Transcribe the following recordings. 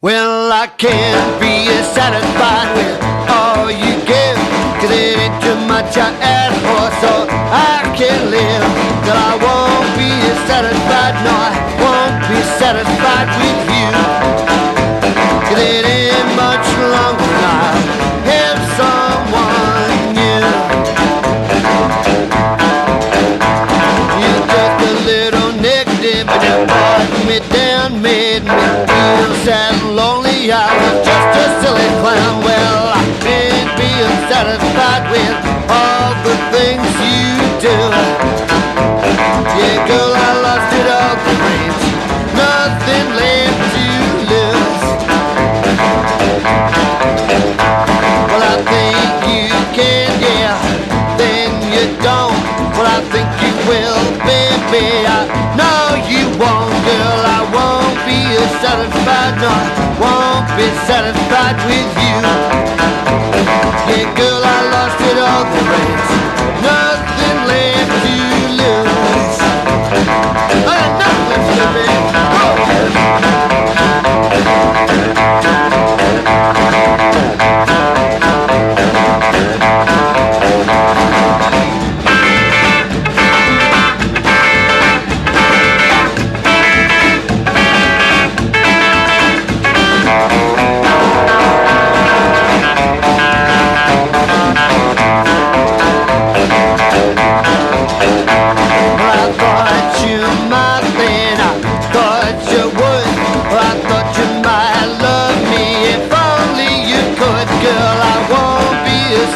Well, I can't be satisfied with all you give, 'cause it ain't too much I ask for, so I can't live till I won't be satisfied. No, I won't be satisfied with you, 'cause it ain't much longer I'll have someone new. You're just a little negative, but you brought me down, made me feel sad and lonely. I was just a silly clown. Well, I can't be satisfied with all the things you do. Yeah, girl, I lost it all the range, nothing left to lose. Well, I think you can, yeah, then you don't. Well, I think you will, baby. I know you won't, girl. I won't be satisfied, no, I won't be satisfied with you. Yeah, girl, I lost it all the race, nothing left to lose. I got nothing left to lose,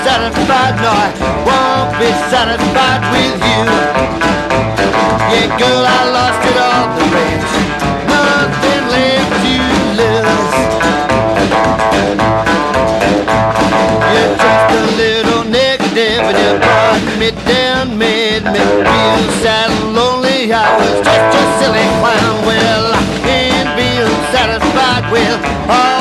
satisfied, no, I won't be satisfied with you. Yeah, girl, I lost it all the race, nothing left to lose. You're just a little negative, and you brought me down, made me feel sad and lonely. I was just a silly clown. Well, I ain't being satisfied with all